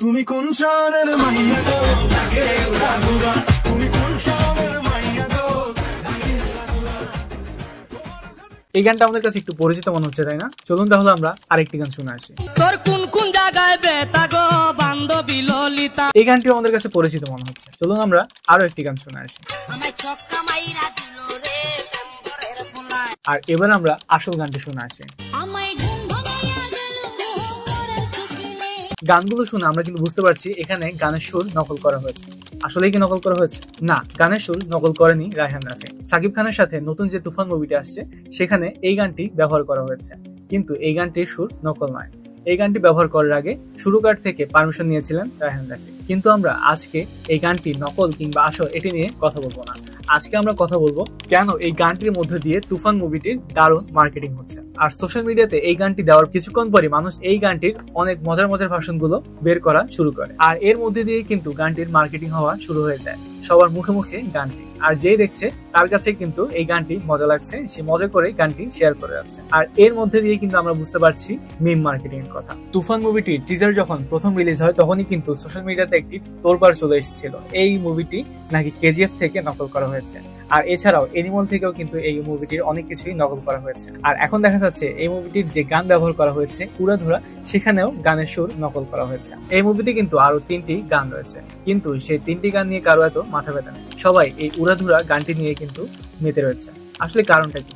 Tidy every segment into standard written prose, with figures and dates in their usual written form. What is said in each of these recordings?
তুমি কোন শহরের মাইয়া গো লাগে উড়াধুরা, তুমি কোন শহরের মাইয়া গো লাগে উড়াধুরা। এই গানটা আমাদের কাছে একটু পরিচিত মনে হচ্ছে, তাই না? চলুন তাহলে আমরা আরেকটি গান শুনে আসি। তোর কোন কোন জায়গায় বেতা গো বান্ধবী ললিতা। এই গানটিও আমাদের কাছে পরিচিত মনে হচ্ছে, চলুন আমরা আরো একটি গান শুনে আসি। আর এবার আমরা আসল গানটি শুনে আসি। গানগুলো শুনে আমরা কিন্তু বুঝতে পারছি এখানে গানের সুর নকল করা হয়েছে। আসলে কি নকল করা হয়েছে? না, গানের সুর নকল করেনি রায়হান রাফি। সাকিব খানের সাথে নতুন যে তুফান মুভিটি আসছে সেখানে এই গানটি ব্যবহার করা হয়েছে, কিন্তু এই গানটির সুর নকল নয়। এই গানটি ব্যবহার করার আগে সুরকার থেকে পারমিশন নিয়েছিলেন রায়হান রাফি। কিন্তু আমরা আজকে এই গানটি নকল কিংবা আসল এটি নিয়ে কথা বলবো না। আজকে আমরা কথা বলবো কেন এই গানটির মধ্যে দিয়ে তুফান মুভিটির দারুণ মার্কেটিং হচ্ছে। আর সোশ্যাল মিডিয়াতে এই গানটি দেওয়ার কিছুক্ষণ পরে মানুষ এই গানটির অনেক মজার মজার ভার্সন গুলো বের করা শুরু করে, আর এর মধ্যে দিয়ে কিন্তু গানটির মার্কেটিং হওয়া শুরু হয়ে যায়। সবার মুখে মুখে গানটি, আর যেই দেখছে তার কাছে কিন্তু এই গানটি মজা লাগছে, সে মজা করে গানটি শেয়ার করে যাচ্ছে। আর এর মধ্যে দিয়ে কিন্তু আমরা বুঝতে পারছি মিম মার্কেটিং এর কথা। তুফান মুভিটির টিজার যখন প্রথম রিলিজ হয় তখনই কিন্তু সোশ্যাল মিডিয়াতে একটি তোড়পাড় চলে এসেছিল, এই মুভিটি নাকি কেজিএফ থেকে নকল করা হয়েছে। আর এছাড়াও এনিমল থেকেও কিন্তু এই মুভিটির অনেক কিছুই নকল করা হয়েছে। আর এখন দেখা যাচ্ছে এই মুভিটির যে গান ব্যবহার করা হয়েছে উড়াধুরা, সেখানেও গানের সুর নকল করা হয়েছে। এই মুভিতে কিন্তু আরো 3টি গান রয়েছে, কিন্তু সেই 3টি গান নিয়ে কারো এত মাথা ব্যথা নেই। সবাই এই উড়াধুরা গানটি নিয়ে কিন্তু মেতে রয়েছে। আসলে কারণটা কি?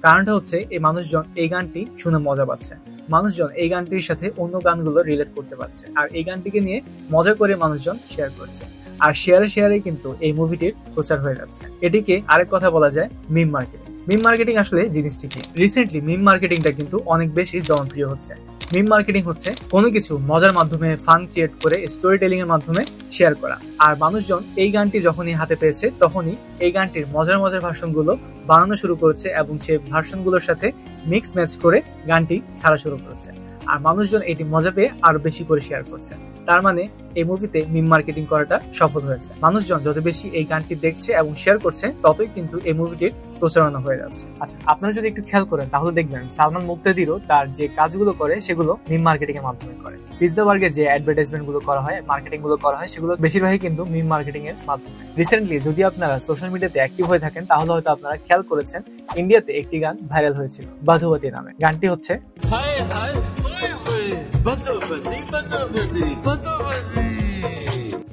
কারণটা হচ্ছে এই মানুষজন এই গানটি শুনে মজা পাচ্ছে, মানুষজন এই গানটির সাথে অন্য গানগুলো রিলেট করতে পারছে, আর এই গানটিকে নিয়ে মজা করে মানুষজন শেয়ার করছে। আর শেয়ারে কিন্তু এই মুভিটির প্রচার হয়ে যাচ্ছে। এটিকে আরেক কথা বলা যায় মিম মার্কেটিং। মিম মার্কেটিং আসলে জিনিসটি কি? রিসেন্টলি মিম মার্কেটিংটা কিন্তু অনেক বেশি জনপ্রিয় হচ্ছে। মিম মার্কেটিং হচ্ছে কোনো কিছু মজার মাধ্যমে ফান ক্রিয়েট করে স্টোরি টেলিং এর মাধ্যমে শেয়ার করা। আর মানুষজন এই গানটি যখনই হাতে পেয়েছে তখনই এই গানটির মজার মজার ভার্সন গুলো বানানো শুরু করেছে এবং সেই ভার্সন গুলোর সাথে মিক্স ম্যাচ করে গানটি ছাড়া শুরু করেছে। আর মানুষজন এটি মজা পেয়ে আরো বেশি করে শেয়ার করছে। তার মানে এই মুভিতে মিম মার্কেটিং করাটা সফল হয়েছে। মানুষজন যত বেশি এই গানটি দেখছে এবং শেয়ার করছে ততই কিন্তু এই মুভিটির প্রচারণা হয়ে যাচ্ছে। আচ্ছা, আপনারা যদি একটু খেয়াল করেন তাহলে দেখবেন সালমান মুক্তাদিরও তার যে কাজগুলো করে সেগুলো মিম মার্কেটিং এর মাধ্যমে করে। পিৎজা বার্গে যে অ্যাডভার্টাইজমেন্ট গুলো করা হয়, মার্কেটিং গুলো করা হয়, সেগুলো বেশিরভাগই কিন্তু মিম মার্কেটিং এর মাধ্যমে। রিসেন্টলি যদি আপনারা সোশ্যাল মিডিয়াতে অ্যাক্টিভ হয়ে থাকেন তাহলে হয়তো আপনারা খেয়াল করেছেন ইন্ডিয়াতে একটি গান ভাইরাল হয়েছিল বাধুবতী নামে। গানটি হচ্ছে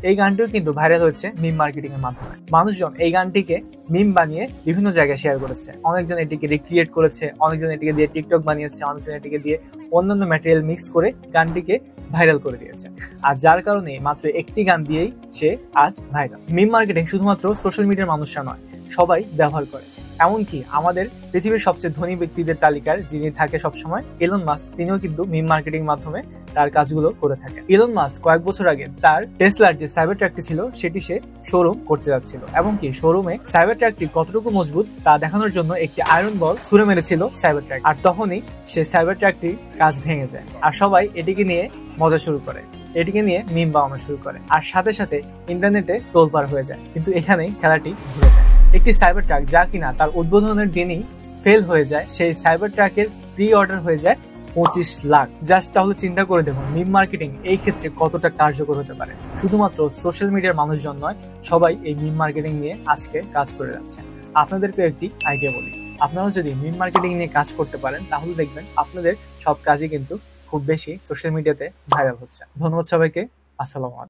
এই গানটিও কিন্তু ভাইরাল হয়েছে মিম মার্কেটিং এর মাধ্যমে। মানুষজন এই গানটিকে মিম বানিয়ে বিভিন্ন জায়গায় শেয়ার করেছে। অনেকজন এটিকে রিক্রিয়েট করেছে, অনেকজন এটিকে দিয়ে টিকটক বানিয়েছে, অনেকজন এটিকে দিয়ে অন্যান্য ম্যাটেরিয়াল মিক্স করে গানটিকে ভাইরাল করে দিয়েছে। আর যার কারণে মাত্র একটি গান দিয়েই সে আজ ভাইরাল। মিম মার্কেটিং শুধুমাত্র সোশ্যাল মিডিয়ার মানুষরা নয়, সবাই ব্যবহার করে। এমনকি আমাদের পৃথিবীর সবচেয়ে ধনী ব্যক্তিদের তালিকার যিনি থাকে সবসময়, ইলন মাস্ক, তিনিও কিন্তু মিম মার্কেটিং মাধ্যমে তার কাজগুলো করে থাকেন। ইলন মাস্ক কয়েক বছর আগে তার টেসলার যে সাইবার ট্রাকটি ছিল সেটি সে শোরুম করতে যাচ্ছিল, এমনকি শোরুমে সাইবার ট্রাকটি কতটুকু মজবুত তা দেখানোর জন্য একটি আয়রন বল ছুঁড়ে মেরেছিল সাইবার ট্রাক। আর তখনই সে সাইবার ট্রাকটির কাজ ভেঙে যায়। আর সবাই এটিকে নিয়ে মজা শুরু করে, এটিকে নিয়ে মিম বানানো শুরু করে, আর সাথে সাথে ইন্টারনেটে তোলপাড় হয়ে যায়। কিন্তু এখানেই খেলাটি ঘুরে যায়। একটি সাইবার ট্রাক যা কিনা তার উদ্বোধনের দিনই ফেল হয়ে যায়, সেই সাইবার ট্রাকের প্রি অর্ডার হয়ে যায় 25 লাখ। জাস্ট তাহলে চিন্তা করে দেখুন মিম মার্কেটিং এই ক্ষেত্রে কতটা কার্যকর হতে পারে। শুধুমাত্র সোশ্যাল মিডিয়ার মানুষজন নয়, সবাই এই মিম মার্কেটিং নিয়ে আজকে কাজ করে যাচ্ছে। আপনাদেরকে একটি আইডিয়া বলি, আপনারা যদি মিম মার্কেটিং নিয়ে কাজ করতে পারেন তাহলে দেখবেন আপনাদের সব কাজই কিন্তু খুব বেশি সোশ্যাল মিডিয়াতে ভাইরাল হচ্ছে। ধন্যবাদ সবাইকে। আসসালামু আলাইকুম।